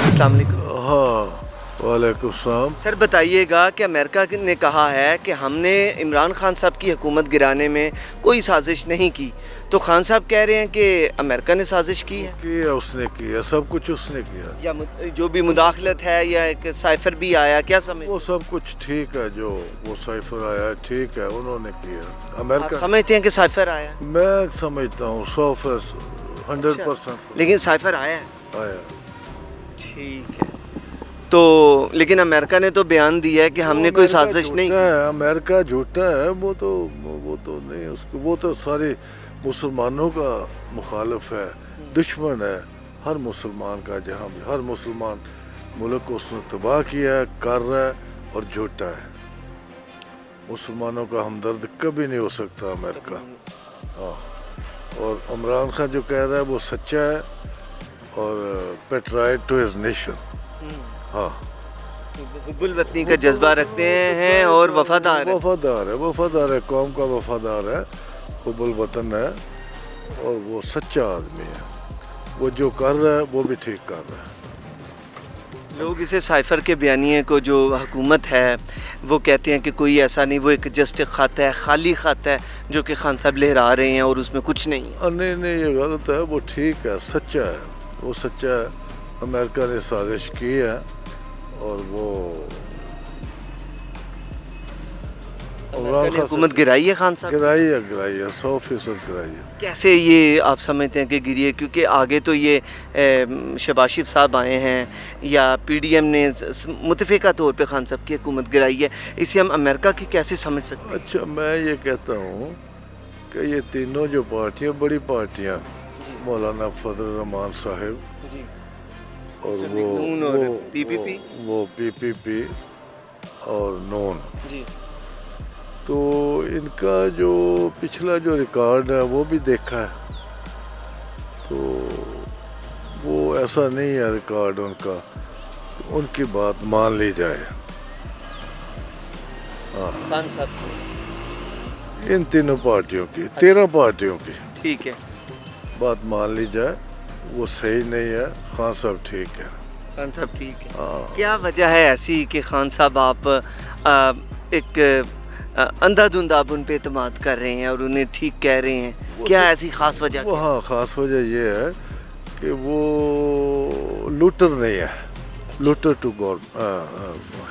S6: السلام علیکم.
S11: ہاں وعلیکم السلام.
S6: سر بتائیے گا کہ امریکہ نے کہا ہے کہ ہم نے عمران خان صاحب کی حکومت گرانے میں کوئی سازش نہیں کی, تو خان صاحب کہہ رہے ہیں کہ امریکہ نے سازش کی ہے.
S11: کیا اس نے کیا, سب کچھ اس نے کیا.
S6: یا جو بھی مداخلت ہے یا ایک سائفر بھی آیا, کیا سمجھ؟
S11: وہ سب کچھ ٹھیک ہے, جو وہ سائفر آیا ٹھیک ہے, انہوں نے کیا. امریکہ
S6: آپ سمجھتے ہیں کہ سائفر آیا؟
S11: میں سمجھتا ہوں 100%.
S6: لیکن سائفر آیا ہے.
S11: آیا.
S6: ٹھیک ہے. تو لیکن امریکہ نے تو بیان دیا ہے کہ ہم نے کوئی سازش نہیں کی.
S11: امریکہ جھوٹا ہے, وہ تو نہیں, اس کو وہ تو سارے مسلمانوں کا مخالف ہے, دشمن ہے ہر مسلمان کا. جہاں بھی ہر مسلمان ملک کو اس نے تباہ کیا ہے, کر رہا ہے, اور جھوٹا ہے. مسلمانوں کا ہمدرد کبھی نہیں ہو سکتا امریکہ. ہاں, اور عمران خان جو کہہ رہا ہے وہ سچا ہے, اور پیٹرائٹ ٹو ہز نیشن. ہاں,
S6: حب الوطنی کا جذبہ رکھتے ہیں اور وفادار
S11: ہے, قوم کا وفادار ہے, حب الوطن ہے, اور وہ سچا آدمی ہے. وہ جو کر رہا ہے وہ بھی ٹھیک کر رہا ہے.
S6: لوگ اسے سائفر کے بیانیے کو, جو حکومت ہے وہ کہتے ہیں کہ کوئی ایسا نہیں, وہ ایک جسٹ خط ہے, خالی خط ہے جو کہ خان صاحب لہرا رہے ہیں اور اس میں کچھ نہیں ہے.
S11: نہیں, یہ غلط ہے. وہ ٹھیک ہے, سچا ہے, وہ سچا ہے. امریکہ نے سازش کی ہے, اور وہ
S6: حکومت گرائی ہے. خان صاحب
S11: گرائی ہے 100% گرائی ہے.
S6: کیسے یہ آپ سمجھتے ہیں کہ گری ہے؟ کیونکہ آگے تو یہ شہباز شریف صاحب آئے ہیں, یا PDM نے متفقہ طور پہ خان صاحب کی حکومت گرائی ہے. اسے ہم امریکہ کی کیسے سمجھ سکتے ہیں؟
S11: اچھا, میں یہ کہتا ہوں کہ یہ تینوں جو پارٹیاں, بڑی پارٹیاں, مولانا فضل الرحمان صاحب, اور وہ PPP اور نون, تو ان کا جو پچھلا جو ریکارڈ ہے وہ بھی دیکھا ہے, تو وہ ایسا نہیں ہے ریکارڈ ان کا, ان کی بات مان لی جائے. ہاں,
S6: خان صاحب
S11: ان تینوں پارٹیوں کی, 13 پارٹیوں کی,
S6: ٹھیک ہے,
S11: بات مان لی جائے. وہ صحیح نہیں ہے. خان صاحب ٹھیک ہے.
S6: خان صاحب ٹھیک ہے. کیا وجہ ہے ایسی کہ خان صاحب آپ ایک اندھا دھند آپ ان پہ اعتماد کر رہے ہیں اور انہیں ٹھیک کہہ رہے ہیں؟ کیا ایسی خاص وجہ؟
S11: ہاں, خاص وجہ یہ ہے کہ وہ لوٹر نہیں ہے. Looter to God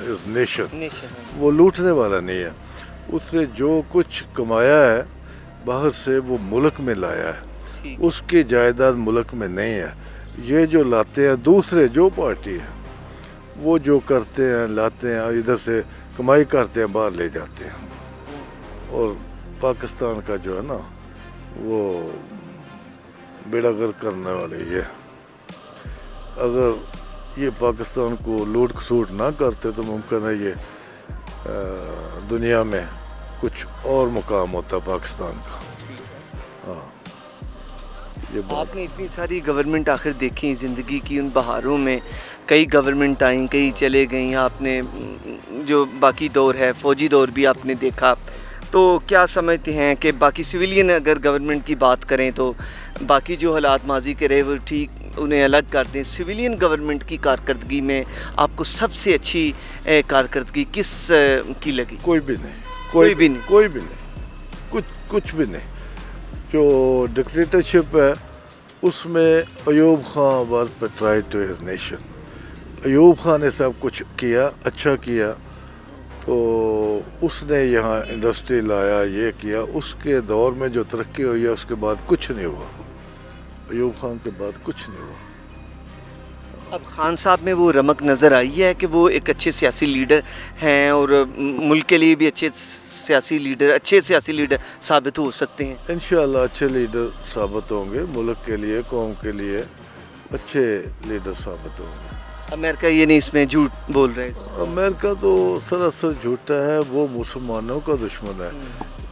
S11: is nation, वो लूटने वाला नहीं है। उससे जो कुछ कमाया है बाहर से वो मुल्क में लाया है, उसकी जायदाद मुल्क में नहीं है। ये जो लाते हैं दूसरे जो पार्टी है वो जो करते हैं लाते हैं, इधर से कमाई करते हैं बाहर ले जाते हैं। और पाकिस्तान का जो है ना वो बेड़ागर करने वाले ये, अगर ये पाकिस्तान को लूट खसूट ना करते तो मुमकिन है ये दुनिया में कुछ और मुकाम होता पाकिस्तान का। हाँ, ये
S6: आपने इतनी सारी गवर्नमेंट आखिर देखी ज़िंदगी की उन बहारों में, कई गवर्नमेंट आई, कई चले गई, आपने जो बाकी दौर है फौजी दौर भी आपने देखा, तो क्या समझते हैं कि बाकी सिविलियन अगर गवर्नमेंट की बात करें तो बाकी जो हालात माजी के रहे वो ठीक, उन्हें अलग कर दें, सिविलियन गवर्नमेंट की कारकर्दगी में आपको सबसे अच्छी कारकर्दगी किस की लगी?
S11: कोई भी नहीं,
S6: कोई भी नहीं,
S11: कोई भी नहीं, कुछ भी नहीं। जो डिक्टेटरशिप है उसमें Ayub Khan was betrayed to his nation. Ayub Khan ने सब कुछ किया, अच्छा किया, तो उसने यहाँ इंडस्ट्री लाया, ये किया, उसके दौर में जो तरक्की हुई है उसके बाद कुछ नहीं हुआ। अयूब खान के बाद कुछ नहीं हुआ।
S6: अब खान साहब में वो रमक नज़र आई है कि वो एक अच्छे सियासी लीडर हैं और मुल्क के लिए भी अच्छे सियासी लीडर साबित हो सकते हैं।
S11: इंशाअल्लाह अच्छे लीडर साबित होंगे, मुल्क के लिए, कौम के लिए अच्छे लीडर साबित होंगे।
S6: अमेरिका ये नहीं इसमें झूठ बोल रहे हैं?
S11: अमेरिका तो सरासर झूठा है, वो मुसलमानों का दुश्मन है।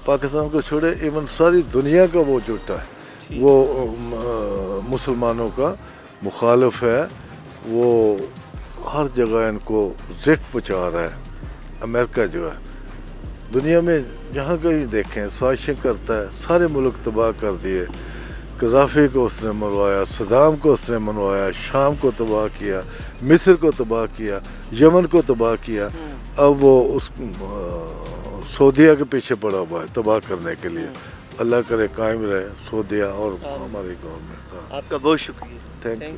S11: पाकिस्तान को छोड़े इवन सारी दुनिया का वो झूठा है, वो मुसलमानों का मुखालिफ है, वो हर जगह इनको ज़िक पहुँचा रहा है। अमेरिका जो है दुनिया में जहाँ कहीं देखें साजिशें करता है, सारे मुल्क तबाह कर दिए। गद्दाफी को उसने मरवाया, सदाम को उसने मनवाया, शाम को तबाह किया, मिस्र को तबाह किया, यमन को तबाह किया। अब वो उस सऊदीया के पीछे पड़ा हुआ है तबाह करने के लिए। अल्लाह करे कायम रहे सऊदीया और हमारी गवर्नमेंट।
S6: आपका बहुत शुक्रिया,
S11: थैंक यू।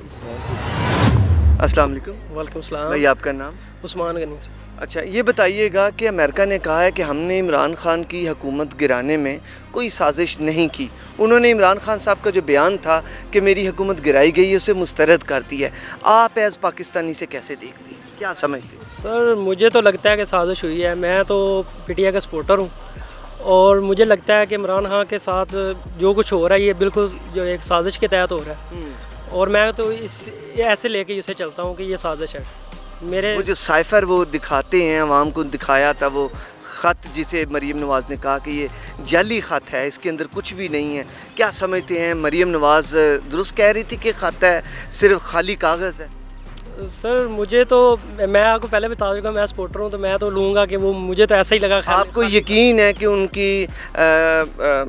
S6: अस्सलाम वालेकुम।
S12: वालेकुम सलाम
S6: भाई, आपका नाम?
S12: उस्मान गनी से।
S6: अच्छा, ये बताइएगा कि अमेरिका ने कहा है कि हमने इमरान खान की हुकूमत गिराने में कोई साजिश नहीं की। उन्होंने इमरान खान साहब का जो बयान था कि मेरी हुकूमत गिराई गई है उसे मुस्तरद कर दिया है। आप एज़ पाकिस्तानी से कैसे देखते हैं, क्या समझते हैं?
S12: सर मुझे तो लगता है कि साजिश हुई है। मैं तो पीटीआई का सपोर्टर हूँ और मुझे लगता है कि इमरान खान के साथ जो कुछ हो रहा है ये बिल्कुल जो एक साजिश के तहत हो रहा है, और मैं तो ऐसे लेके इसे चलता हूँ कि ये साजिश है। मेरे
S6: वो जो साइफर वो दिखाते हैं, अवाम को दिखाया था वो ख़त जिसे मरीम नवाज़ ने कहा कि ये जाली ख़त है, इसके अंदर कुछ भी नहीं है, क्या समझते हैं? मरीम नवाज़ दुरुस्त कह रही थी कि ख़त है, सिर्फ खाली कागज़ है?
S12: सर मुझे तो, मैं आपको पहले बता दूँगा मैं सपोर्टर हूँ, तो मैं तो लूँगा कि वो, मुझे तो ऐसा ही लगा।
S6: आपको यकीन है कि उनकी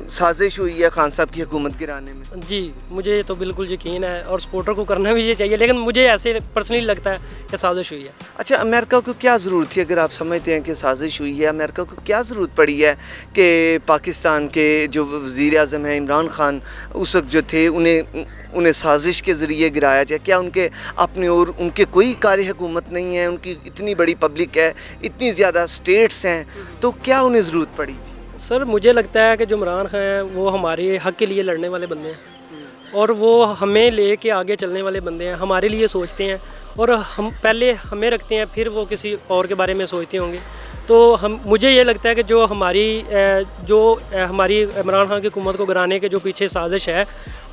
S6: साजिश हुई है खान साहब की हुकूमत गिराने में?
S12: जी मुझे तो बिल्कुल यकीन है और सपोर्टर को करना भी ये चाहिए, लेकिन मुझे ऐसे पर्सनली लगता है कि साजिश हुई है।
S6: अच्छा, अमेरिका को क्या ज़रूरत थी, अगर आप समझते हैं कि साजिश हुई है, अमेरिका को क्या ज़रूरत पड़ी है कि पाकिस्तान के जो वज़ीर आज़म हैं इमरान खान उस वक्त जो थे उन्हें साजिश के ज़रिए गिराया जाए? क्या उनके अपने और उनके कोई कार्य हुकूमत नहीं है? उनकी इतनी बड़ी पब्लिक है, इतनी ज़्यादा स्टेट्स हैं, तो क्या उन्हें ज़रूरत पड़ी थी?
S12: सर मुझे लगता है कि जो इमरान खान हैं वो हमारे हक़ के लिए लड़ने वाले बंदे हैं और वो हमें ले के आगे चलने वाले बंदे हैं, हमारे लिए सोचते हैं और हम पहले हमें रखते हैं, फिर वो किसी और के बारे में सोचते होंगे। तो मुझे ये लगता है कि जो हमारी इमरान खान की हुकूमत को गिराने के जो पीछे साजिश है,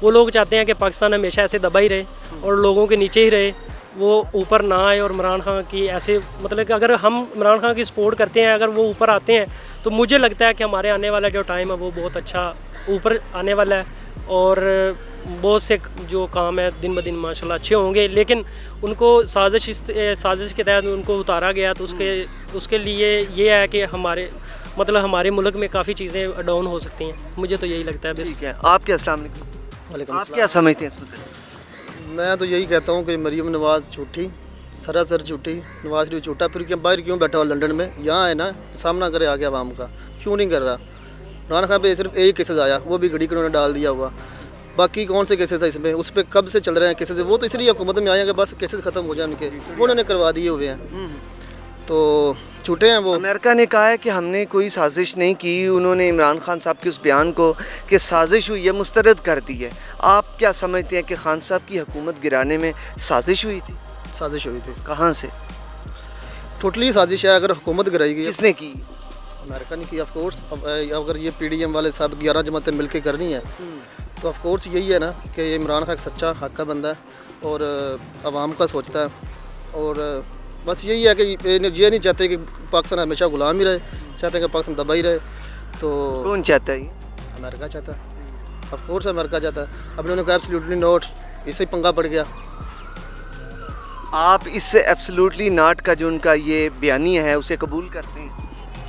S12: वो लोग चाहते हैं कि पाकिस्तान हमेशा ऐसे दबा ही रहे और लोगों के नीचे ही रहे, वो ऊपर ना आए। और इमरान खान की ऐसे मतलब कि अगर हम इमरान खान की सपोर्ट करते हैं, अगर वो ऊपर आते हैं, तो मुझे लगता है कि हमारे आने वाला जो टाइम है वो बहुत अच्छा ऊपर आने वाला है और बहुत से जो काम है दिन ब दिन माशाल्लाह अच्छे होंगे। लेकिन उनको साजिश के तहत उनको उतारा गया, तो उसके लिए ये है कि हमारे मुल्क में काफ़ी चीज़ें डाउन हो सकती हैं। मुझे तो यही लगता है।
S6: ठीक है, आपके अस्सलाम वालेकुम। आप क्या समझते हैं इस पर?
S13: मैं तो यही कहता हूँ कि मरीम नवाज़ झूठी, सरासर झूठी, नवाज शरीफ झूठा। फिर क्यों बाहर क्यों बैठा हुआ लंदन में? यहाँ है ना, सामना करे आगे आवाम का, क्यों नहीं कर रहा? इमरान खान पे सिर्फ एक केसेस आया, वो भी घड़ी उन्होंने डाल दिया हुआ। बाकी कौन से केसेस था इसमें, उस पर कब से चल रहे हैं केसेस, वो तो इसलिए हुकूमत में आए हैं कि बस केसेस ख़त्म हो जाए उनके, वो उन्होंने करवा दिए हुए हैं, तो छूटे हैं वो।
S6: अमेरिका ने कहा है कि हमने कोई साजिश नहीं की, उन्होंने इमरान खान साहब के उस बयान को कि साजिश हुई है मुस्तरद कर दी है। आप क्या समझते हैं कि खान साहब की हुकूमत गिराने में साजिश हुई थी?
S13: साजिश हुई थी।
S6: कहाँ से?
S13: टोटली साजिश है। अगर हुकूमत गिराई गई,
S6: किसने की?
S13: अमेरिका ने की ऑफ कोर्स। अगर ये PDM वाले सब 11 जमातें मिलकर करनी है तो ऑफ कोर्स यही है ना कि ये इमरान खान एक सच्चा हक का बंदा है और आवाम का सोचता है, और बस यही है कि ये नहीं चाहते कि पाकिस्तान हमेशा गुलाम ही रहे, चाहते हैं कि पाकिस्तान दबा ही रहे। तो
S6: कौन चाहता है ये?
S13: अमेरिका चाहता है, ऑफ कोर्स अमेरिका चाहता है। अब उन्होंने कहा एब्सोल्युटली नॉट, इससे ही पंगा पड़ गया।
S6: आप इससे एब्सोल्युटली नॉट का जो उनका ये बयानिया है उसे कबूल करते हैं?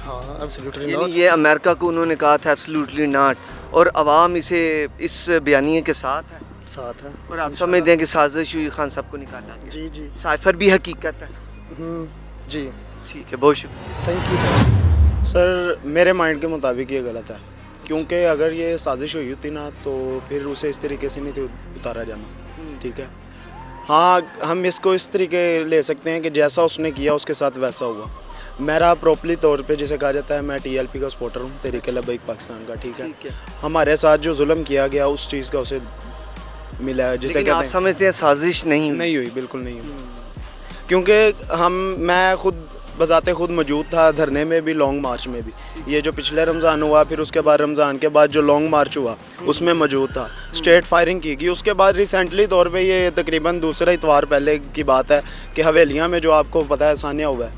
S13: हाँ, एब्सोल्युटली
S6: यानी
S13: नॉट।
S6: ये अमेरिका को उन्होंने कहा था एब्सोल्युटली नॉट, और अवाम इसे इस बयानिए के साथ है?
S13: साथ है।
S6: और आप समझते हैं कि साजिश हुई खान साहब को निकालना?
S13: जी जी।
S6: साइफर भी हकीकत है?
S13: जी
S6: ठीक है, बहुत शुक्रिया।
S13: Thank you sir.
S8: सर मेरे माइंड के मुताबिक ये गलत है, क्योंकि अगर ये साजिश हुई होती ना तो फिर उसे इस तरीके से नहीं थे उतारा जाना, ठीक है। हाँ, हम इसको इस तरीके ले सकते हैं कि जैसा उसने किया उसके साथ वैसा हुआ। मेरा प्रॉपरली तौर पे जिसे कहा जाता है, मैं TLP का सपोर्टर हूँ, तहरीक लब्बैक पाकिस्तान का, ठीक है। हमारे साथ जो जुल्म किया गया उस चीज़ का उसे मिला है, जिसे कहते
S6: आप
S8: हैं
S6: समझते हैं साजिश नहीं
S8: हुई? बिल्कुल नहीं हुई, क्योंकि मैं खुद बजाते खुद मौजूद था धरने में भी, लॉन्ग मार्च में भी। ये जो पिछले रमज़ान हुआ, फिर उसके बाद रमज़ान के बाद जो लॉन्ग मार्च हुआ उसमें मौजूद था। स्ट्रेट फायरिंग की गई। उसके बाद रिसेंटली तौर पे ये तकरीबन दूसरा इतवार पहले की बात है कि हवेलियाँ में जो आपको पता है सानिया हुआ है,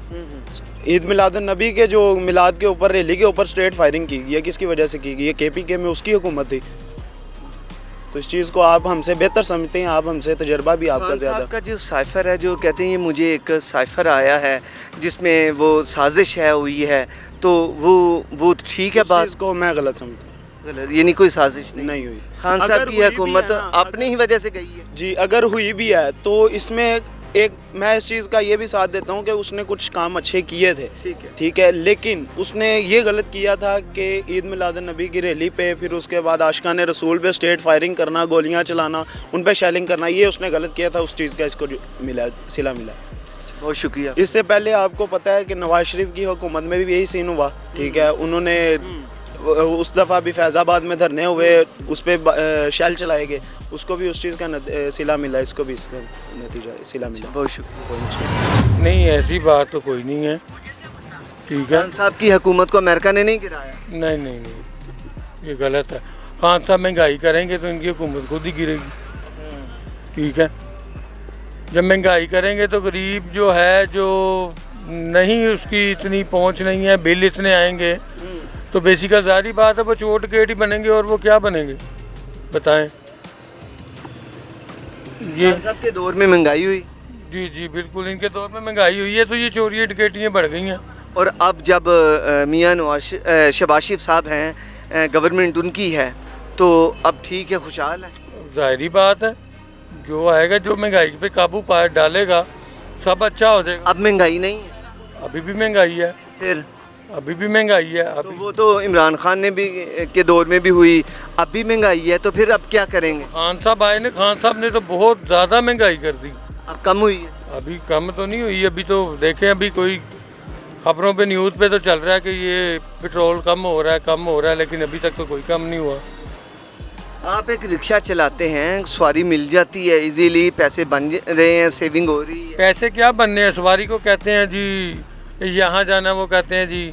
S8: ईद मिलादुन्नबी के जो मिलाद के ऊपर, रैली के ऊपर स्ट्रेट फायरिंग की गई है। किसकी वजह से की गई है? KPK में उसकी हुकूमत थी। तो इस चीज़ को आप हमसे बेहतर समझते हैं, आप हमसे तजर्बा भी आपका ज़्यादा।
S6: का जो साइफर है, जो कहते हैं ये मुझे एक साइफर आया है जिसमें वो साजिश है हुई है, तो वो ठीक है? बात
S8: को मैं गलत समझता हूँ।
S6: गलत, यानी कोई साजिश
S8: नहीं हुई।
S6: खान साहब की हुकूमत अपनी ही वजह से गई है।
S8: जी, अगर हुई भी है तो इसमें एक मैं इस चीज़ का ये भी साथ देता हूँ कि उसने कुछ काम अच्छे किए थे, ठीक है, लेकिन उसने ये गलत किया था कि ईद मिलादुन्नबी की रैली पे, फिर उसके बाद आशिकाने रसूल पे स्ट्रेट फायरिंग करना, गोलियाँ चलाना, उन पे शेलिंग करना, ये उसने गलत किया था। उस चीज़ का इसको मिला, सिला मिला।
S6: बहुत शुक्रिया।
S8: इससे पहले आपको पता है कि नवाज शरीफ की हुकूमत में भी यही सीन हुआ, ठीक है। उन्होंने उस दफ़ा भी फैज़ाबाद में धरने हुए, उस पर शेल चलाए गए, उसको भी उस चीज़ का सिला मिला, इसको भी इसका नतीजा सिला मिला।
S6: बहुत शुक्रिया।
S9: नहीं, ऐसी बात तो कोई नहीं है, ठीक है।
S6: खान साहब की हुकूमत को अमेरिका ने नहीं गिराया?
S9: नहीं नहीं नहीं, ये गलत है। खान साहब महंगाई करेंगे तो इनकी हुकूमत खुद ही गिरेगी, ठीक है। जब महंगाई करेंगे तो गरीब जो है, जो नहीं उसकी इतनी पहुंच नहीं है, बिल इतने आएंगे, तो बेसिकल सारी बात है वो चोट गेट ही बनेंगे, और वो क्या बनेंगे बताएं।
S6: ये खान साहब के दौर में महंगाई हुई?
S9: जी जी बिल्कुल, इनके दौर में महंगाई हुई है, तो ये चोरी डकैतियाँ बढ़ गई हैं।
S6: और अब जब मियां शहबाज शरीफ साहब हैं, गवर्नमेंट उनकी है, तो अब ठीक है, खुशहाल है?
S9: ज़ाहिरी बात है, जो आएगा, जो महंगाई पे काबू पा डालेगा, सब अच्छा हो जाएगा।
S6: अब महंगाई नहीं है?
S9: अभी भी महंगाई है।
S6: फिर
S9: अभी भी महंगाई है।
S6: तो वो तो इमरान खान ने भी के दौर में भी हुई, अब भी महंगाई है, तो फिर अब क्या करेंगे?
S9: खान साहब आए ने, खान साहब ने तो बहुत ज़्यादा महंगाई कर दी।
S6: अब कम हुई है?
S9: अभी कम तो नहीं हुई, अभी तो देखें, अभी कोई खबरों पे, न्यूज़ पे तो चल रहा है कि ये पेट्रोल कम हो रहा है, लेकिन अभी तक तो कोई कम नहीं हुआ।
S6: आप एक रिक्शा चलाते हैं, सवारी मिल जाती है इजीली, पैसे बन रहे हैं, सेविंग हो रही है?
S9: पैसे क्या बनने हैं, सवारी को कहते हैं जी यहाँ जाना, वो कहते हैं जी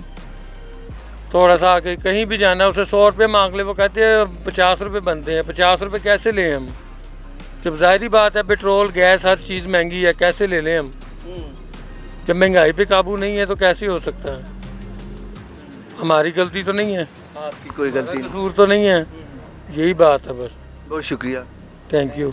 S9: थोड़ा सा आके कहीं भी जाना, उसे 100 रुपये मांग ले, वो कहते हैं 50 रुपये बनते हैं। 50 रुपये कैसे लें हम, जब ज़ाहिरी बात है पेट्रोल गैस हर चीज़ महंगी है, कैसे ले लें हम? जब महंगाई पे काबू नहीं है तो कैसे हो सकता है? हमारी गलती तो नहीं है,
S6: आपकी कोई गलती नहीं,
S9: कसूर तो नहीं है, यही बात है बस।
S6: बहुत शुक्रिया,
S9: थैंक यू।